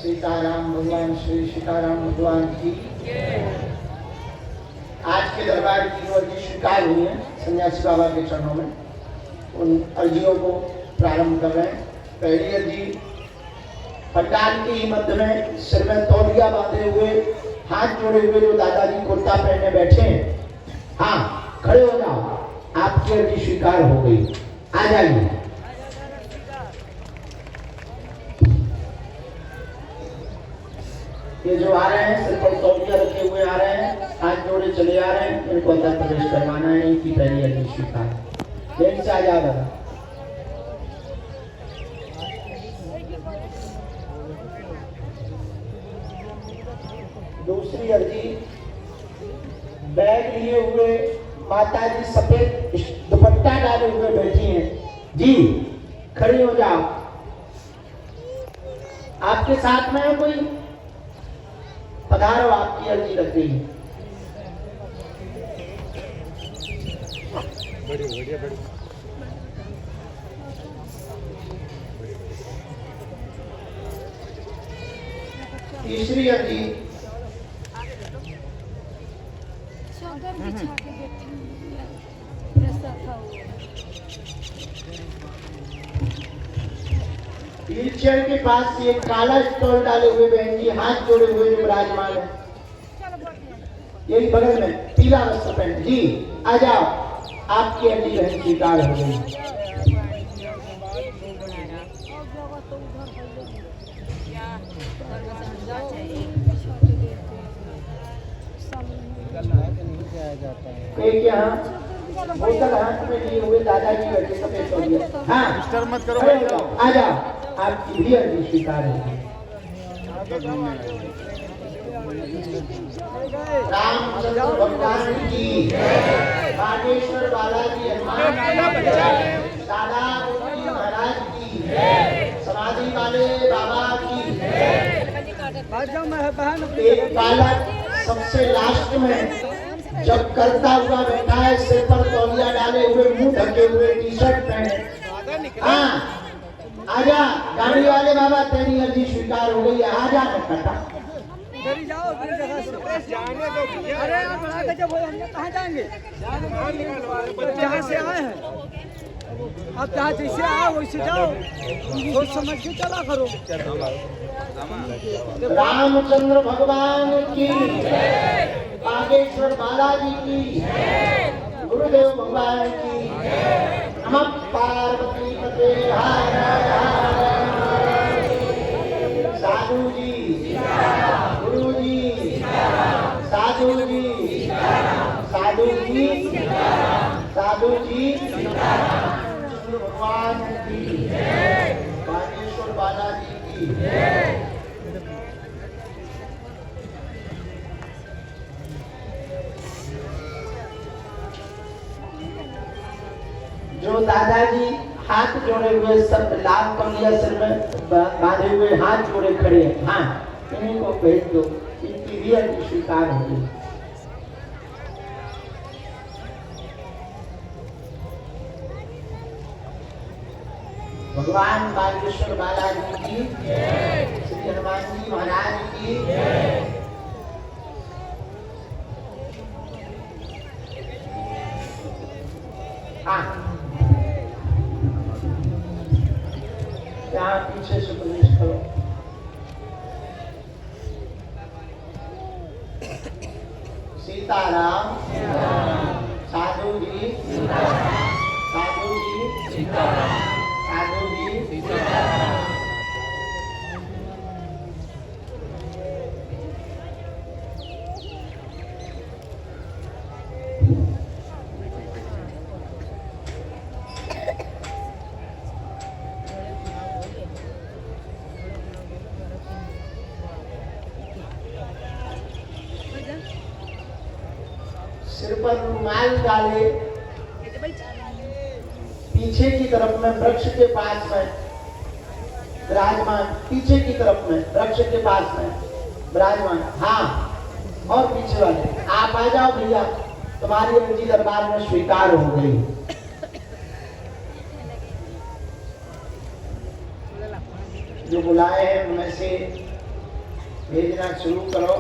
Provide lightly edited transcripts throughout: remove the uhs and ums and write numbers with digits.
सीताराम भगवान श्री सीताराम भगवान की। आज के दरबार की जो अर्जी स्वीकार हुई है सन्यासी बाबा के चरणों में, उन अर्जियों को प्रारंभ कर रहे हैं। पहली अर्जी पंडाल के ही मध्य में सिर में तौलिया बांधे हुए, हाथ जोड़े हुए जो दादाजी कुर्ता पहने बैठे हैं, हाँ खड़े हो जाओ, आपकी अर्जी स्वीकार हो गई, आ जाइए। ये जो आ रहे हैं सिर पर तौलिया रखे हुए आ रहे हैं, हाथ जोड़े चले आ रहे हैं, इनको अंदर प्रवेश करवाना है। इनकी पहली अर्जी स्वीकार। लेन से आ जाओ दादा। दूसरी अर्जी बैग लिए हुए माता जी सफेद दुपट्टा डाले हुए बैठी हैं जी, खड़ी हो जाओ। आपके साथ में है कोई? पधारो, आपकी अर्जी लग गई। तीसरी अर्जी व्हीलचेयर के पास ये काला स्टॉल डाले हुए बहन जी, हाथ जोड़े हुए जो विराजमान है, यही बगल में पीला वस्त्र पहने जी, आ जाओ, आपकी अर्जी बहन स्वीकार हो गई। एक यहाँ बोतल हाथ में लिए हुए दादाजी बैठे सफेद तौलिया, हाँ मत करो, आ जाओ, आपकी भी अर्जी स्वीकार होगी। रामचंद्र भगवान की, बागेश्वर बालाजी हनुमान दादा महाराज की, समाधि वाले बाबा की। एक बालक सबसे लास्ट में जब करता हुआ बैठा है, सिर पर तौलिया डाले हुए, मुंह ढके हुए, टी शर्ट पहने, हाँ आजा गाड़ी वाले बाबा, तेरी अर्जी स्वीकार हो गई है, आजा कटा। जाओ जाने दो। अरे आप जब हम कहाँ जाएंगे? जहाँ से आए हैं आप, जहाँ जैसे आओ वैसे जाओ, सोच समझ के चला करो। रामचंद्र भगवान की, बागेश्वर बालाजी की, गुरुदेव भगवान की, नमः पार्वती पते हर हर। साधु जी, गुरु जी, साधु जी, साधु जी, साधु जी, भगवान की, बागेश्वर बालाजी की। जो दादाजी हाथ जोड़े हुए, सब लाल कमलिया सिर में बांधे हुए, हाथ जोड़े खड़े हैं, हाँ इन्हीं को भेज दो, इनकी भी अर्जी स्वीकार होगी। भगवान बागेश्वर बालाजी की, श्री हनुमान जी महाराज की। हाँ यहाँ पीछे से प्रवेश करो। सीताराम, साधु जी, साधु जी, साधु जी, सिर पर रुमाल डाले, पीछे की तरफ में वृक्ष के पास में विराजमान, पीछे की तरफ में वृक्ष के पास में विराजमान, हाँ और पीछे वाले आप आ जाओ भैया, तुम्हारी अर्जी दरबार में स्वीकार हो गई। जो बुलाए हैं उनमें से भेजना शुरू करो,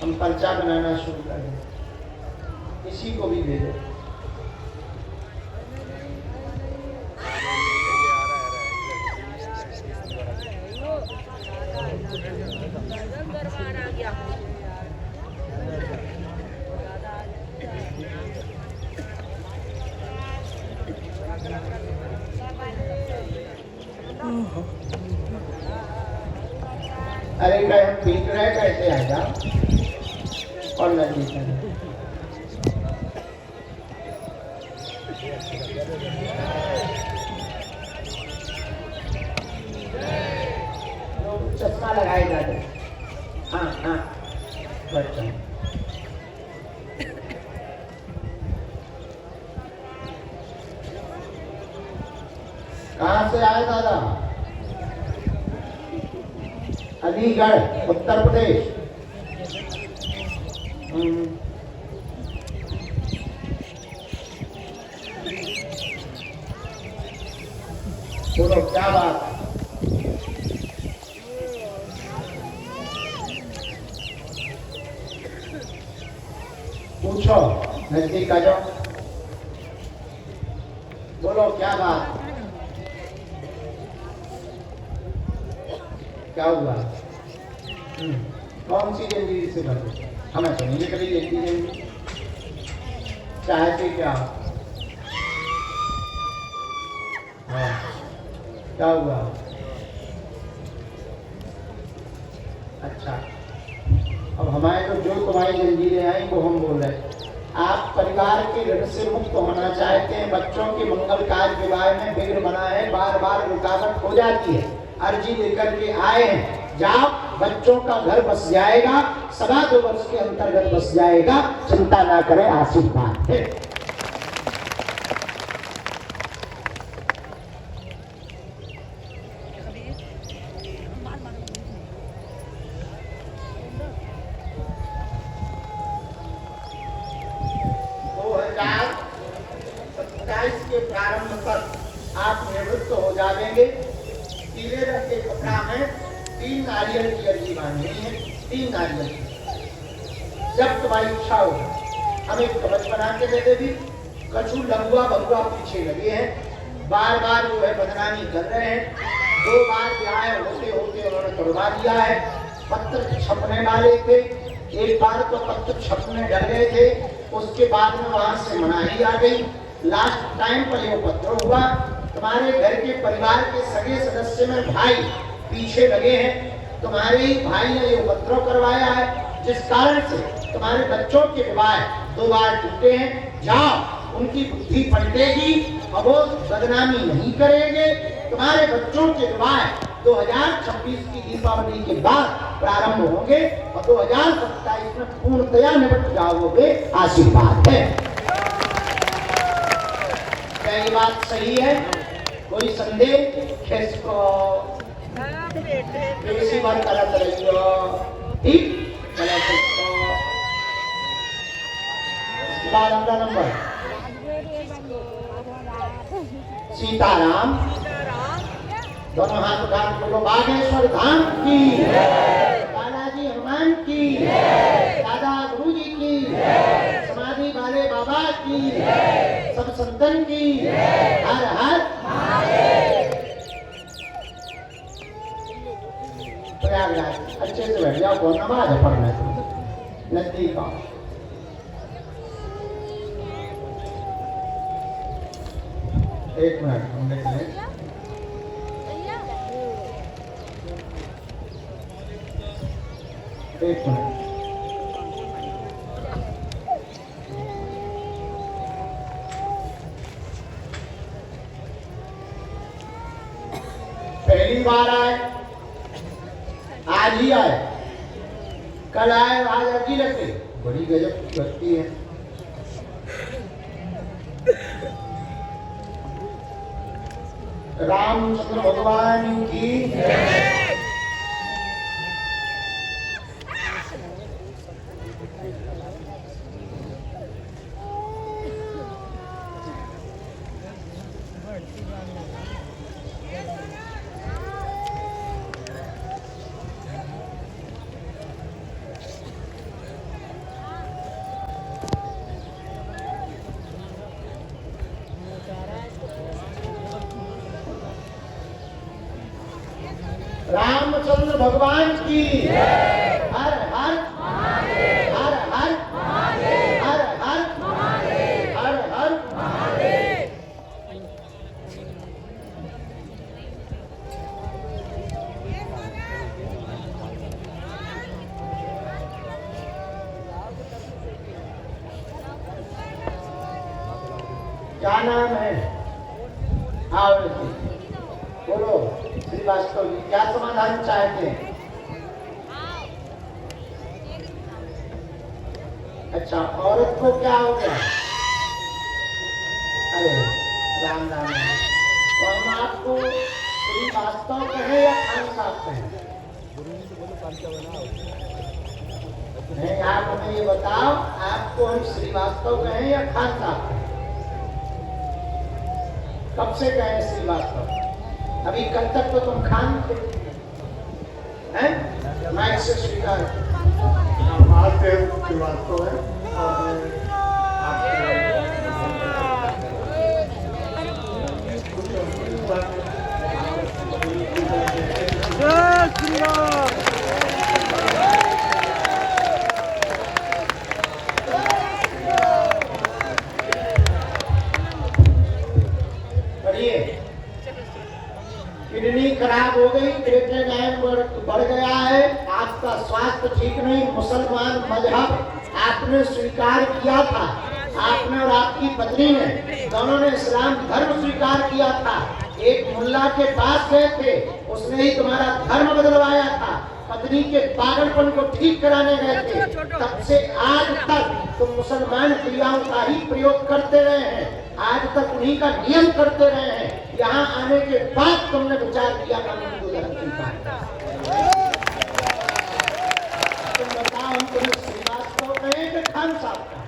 हम पर्चा बनाना शुरू करें। किसी को भी भेजो। अरे कहीं हम पीट रहे कैसे आ जाओ और नदी चश्मा लगाए जाते। हाँ हाँ बच्चा कहाँ से आए दादा? अलीगढ़ उत्तर प्रदेश। बोलो क्या बात? पूछो, नजदीक आ जाओ। बोलो क्या बात? क्या हुआ? कौन सी जिंदगी से बने? हमें तो नहीं कभी जिंदगी चाहते क्या? हाँ क्या हुआ? अच्छा, अब हमारे तो जो तुम्हारी जंजीरें आई वो हम बोल रहे हैं। आप परिवार के ऋण से मुक्त होना चाहते हैं, बच्चों के मंगल कार्य विवाह में विघ्न बना है, बार बार रुकावट हो जाती है, अर्जी लेकर के आए हैं, जाओ बच्चों का घर बस जाएगा, 2.25 वर्ष के अंतर्गत बस जाएगा, चिंता ना करें, आशीर्वाद है। के प्रारंभ तक आप निवृत्त हो जाएंगे। पीले रंग के कपड़ा में 3 नारियल की अर्जी बांधनी है, 3 नारियल की। जब तुम्हारी इच्छा हो हम एक कवच बना के दे देगी। कछु लंगुआ बंगुआ पीछे लगे हैं, बार बार जो है बदनामी कर रहे हैं। 2 बार ब्याह होते होते उन्होंने तोड़वा दिया है। पत्र छपने वाले थे, एक बार तो पत्र छपने डर गए थे, उसके बाद में वहां से मनाही आ गई। लास्ट टाइम पर यह पत्र हुआ। तुम्हारे घर के परिवार के सगे सदस्य में भाई पीछे लगे हैं, तुम्हारे ही भाई ने ये उपद्रव करवाया है, जिस कारण से तुम्हारे बच्चों के विवाह 2 बार टूटे हैं। जाओ उनकी बुद्धि पलटेगी और वो बदनामी नहीं करेंगे। तुम्हारे बच्चों के विवाह 2026 की दीपावली के बाद प्रारंभ होंगे और 2027 में पूर्णतया निपट जाओगे, आशीर्वाद है। क्या ये बात सही है? कोई संदेह? खिसको बेसी बार गलत रहियो, ठीक? गलत रहियो। इसके बाद अगला नंबर सीताराम। दोनों हाथ उठा के बोलो बागेश्वर धाम की, बालाजी हनुमान की, दादा गुरु जी की, समाधि वाले बाबा की, सब संतन की, हर हर प्रयागराज। अच्छे से बैठ जाओ, कौन नमाज है पढ़ना है नजदीक आओ। एक मिनट हम देख लें। एक मिनट। पहली बार आए, आज ही आए, कल आए, आज अर्जी रखे, बड़ी गजब की भक्ति है। रामचंद्र भगवान की रामचंद्र भगवान की हर हर हर हर हर हर हर हर। क्या नाम है? आओ बोलो श्रीवास्तव जी, क्या समाधान चाहते हैं? अच्छा, औरत को क्या हो गया? अरे राम राम राम। तो हम आपको श्रीवास्तव कहें या खान साहब कहें? नहीं, आप हमें ये बताओ, आपको हम श्रीवास्तव कहें या खान साहब कहें? कब से कहें श्रीवास्तव? अभी कल तक तो तुम खान थे, हैं? माइक से स्वीकार। आज से श्रीवास्तव है और जय श्री राम। किडनी खराब हो गई, क्रिएटिनिन बढ़ गया है, आपका स्वास्थ्य ठीक नहीं, मुसलमान मजहब आपने स्वीकार किया था, आपने और आपकी पत्नी ने दोनों ने इस्लाम धर्म स्वीकार किया था। एक मुल्ला के पास गए थे, उसने ही तुम्हारा धर्म बदलवाया था, पत्नी के पागलपन को ठीक कराने गए थे। तब से आज तक तुम मुसलमान क्रियाओं का ही प्रयोग करते रहे हैं, आज तक उन्हीं का नियम करते रहे हैं। यहाँ आने के बाद तुमने विचार किया हम हिंदू धर्म स्वीकार। तुम बताओ, हम तुम्हें श्रीवास्तव कहें कि खान साहब का?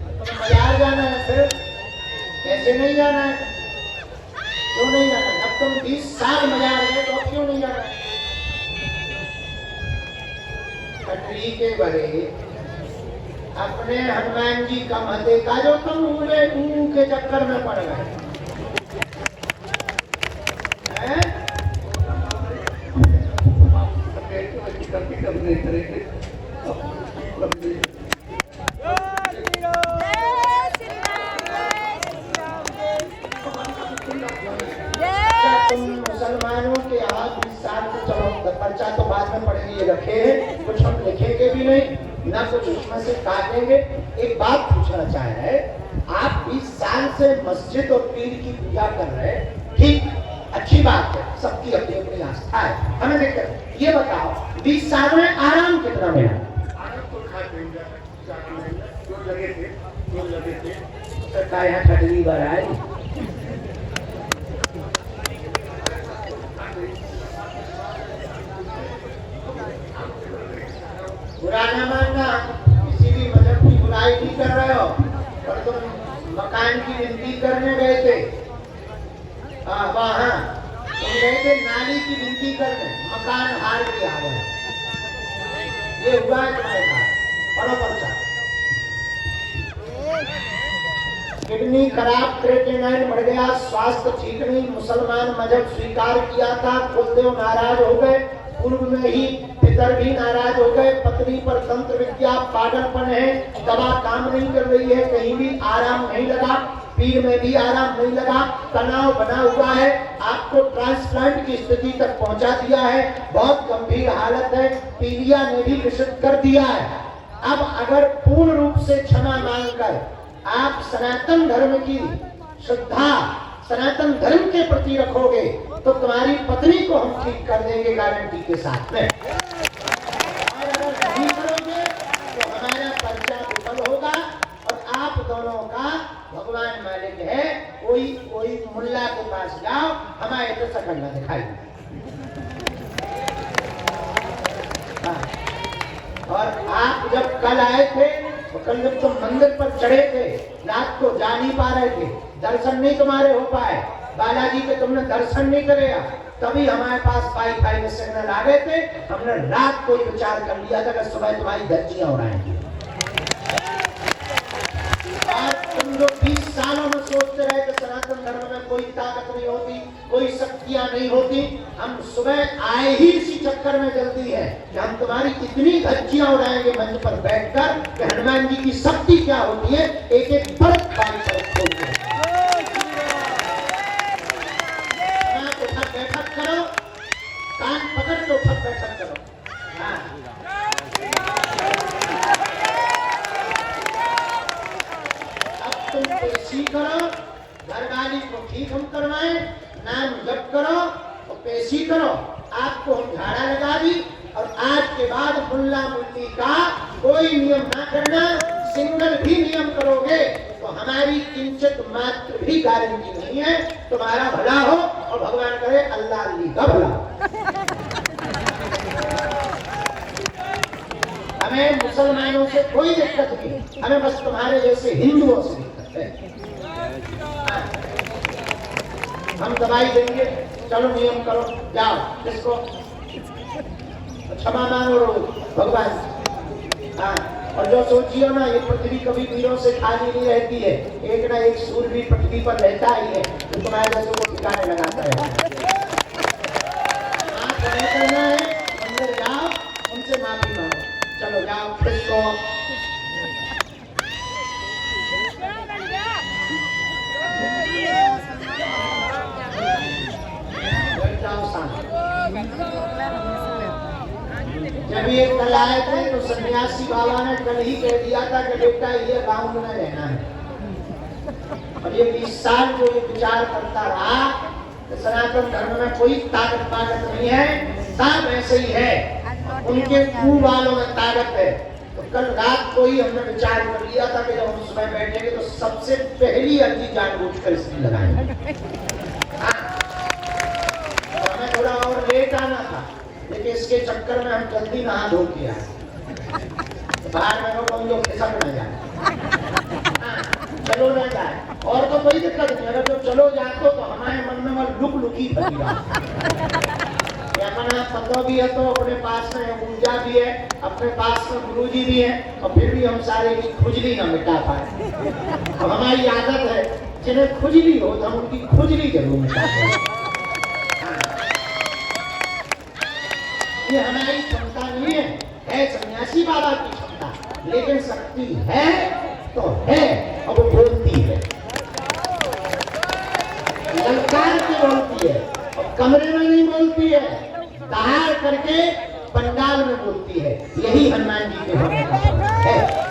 तुम्हें बाजार जाना है, फिर कैसे नहीं जाना है? क्यों नहीं जाना? अब तुम 20 साल बाजार गए तो अब क्यों नहीं जाना? कटरी के बड़े अपने हनुमान जी का मत देखा जो तुम उड़े के चक्कर में पड़ गए हैं? तुम मुसलमानों के यहाँ 20 साल से, चलो पर्चा तो बाद में पढ़ेंगे, रखे हैं, कुछ हम लिखेंगे भी नहीं ना, कुछ उसमें से काटेंगे। एक बात पूछना चाह रहे हैं, आप 20 साल से मस्जिद और पीर की पूजा कर रहे हैं, ठीक, अच्छी बात है, सबकी अपनी अपनी आस्था है, हमें देखकर ये बताओ 20 साल में आराम कितना मिला? सरकार यहाँ खटरी बार आए, बुरा न मानना, किसी भी मजहब की बुराई नहीं कर रहे हो, पर तुम मकान की विनती करने गए थे, वहाँ तुम गए थे नाली की विनती करने, मकान हार के आ गए, ये हुआ है तुम्हारे साथ। पढ़ो पर्चा। किडनी खराब, क्रिएटिनिन बढ़ गया, स्वास्थ्य ठीक नहीं, मुसलमान मजहब स्वीकार किया था, कुलदेव नाराज हो गए, पूर्व में ही पितर भी नाराज हो गए, पत्नी पर तंत्र विद्या पागलपन है, दवा काम नहीं कर रही है, कहीं भी आराम नहीं लगा, पीर में भी आराम नहीं लगा, तनाव बना हुआ है, आपको ट्रांसप्लांट की स्थिति तक पहुंचा दिया है, बहुत गंभीर हालत है, पीलिया ने भी निषिद्ध कर दिया है। अब अगर पूर्ण रूप से क्षमा मांगकर आप सनातन धर्म की श्रद्धा सनातन धर्म के प्रति रखोगे तो तुम्हारी पत्नी को हम ठीक कर देंगे गारंटी के साथ में, और अगर नहीं करोगे तो हमारा पर्चा विफल होगा और आप दोनों का भगवान मालिक है। कोई मुल्ला के पास जाओ, हमारे तो शकल न दिखाई। और आप जब कल आए थे तो कल जब तुम मंदिर पर चढ़े थे, रात को जा नहीं पा रहे थे, दर्शन नहीं तुम्हारे हो पाए, बालाजी के तुमने दर्शन नहीं करे, तभी हमारे पास वाईफाई में सिग्नल आ गए थे, हमने रात को विचार कर लिया था कि सुबह तुम्हारी धज्जियां उड़ाएंगी। आज तुम जो 20 सालों में सोचते रहे कि सनातन धर्म में कोई ताकत कोई शक्तियां नहीं होती। हम सुबह आए ही इसी चक्कर में जल्दी है कि हम तुम्हारी इतनी धज्जियां उड़ाएंगे मंच पर बैठकर कि हनुमान जी की शक्ति क्या होती है, एक एक बर्फ पानी पर खोलते हैं। उठक बैठक करो, कान पकड़ के उठक बैठक करो। हाँ। अब तुम पेशी करो, घरवाली को ठीक हम करवाएं, नाम जप करो और पेशी करो। आपको हम झाड़ा लगा दी और आज के बाद मुल्ला मुल्ली का कोई नियम ना करना। सिंगल भी नियम करोगे तो हमारी किंचित मात्र भी गारंटी नहीं है तुम्हारा भला हो और भगवान करे अल्लाह अल्ली का भला। हमें मुसलमानों से कोई दिक्कत नहीं, हमें बस तुम्हारे जैसे हिंदुओं से दिक्कत है। हम दवाई देंगे, चलो नियम करो, जाओ किसको क्षमा मांगो भगवान। हाँ, और जो सोचियो ना ये पृथ्वी कभी वीरों से खाली नहीं रहती है, एक ना एक सूरवीर पृथ्वी पर रहता ही है जो तुम्हारे जैसे को ठिकाने लगाता है। करना है, अंदर जाओ, उनसे माफी मांगो, चलो जाओ किसको जब ये कल आए थे तो सन्यासी बाबा ने कल ही कह दिया था कि बेटा ये गांव में रहना है। और ये 20 साल जो ये विचार करता रहा कि सनातन धर्म में कोई ताकत नहीं है, सब ऐसे ही है, उनके कुल वालों में ताकत है। तो कल रात को ही हमने विचार कर लिया था कि जब हम सुबह बैठेंगे तो सबसे पहली अर्जी जानबूझकर इसकी लगाएंगे। हमें थोड़ा और लेट आना था लेकिन इसके चक्कर में हम जल्दी नहा धो के आए। बाहर में लोग हम लोग खिसक न जाए, चलो न जाए और तो कोई दिक्कत नहीं। अगर जो चलो जाते तो हमारे मन में वो लुक लुकी बनी अपना पतो भी है तो अपने पास में ऊर्जा भी है, अपने पास में गुरु जी भी है और फिर भी हम सारे की खुजली न मिटा पाए। तो हमारी आदत है जिन्हें खुजली हो तो हम उनकी खुजली जरूर मिटाते हैं। ये हमारी क्षमता नहीं है सन्यासी बाबा की क्षमता, लेकिन शक्ति है तो है और वो बोलती है, ललकार के बोलती है और कमरे में नहीं बोलती है, बाहर करके पंडाल में बोलती है। यही हनुमान जी के होने का है।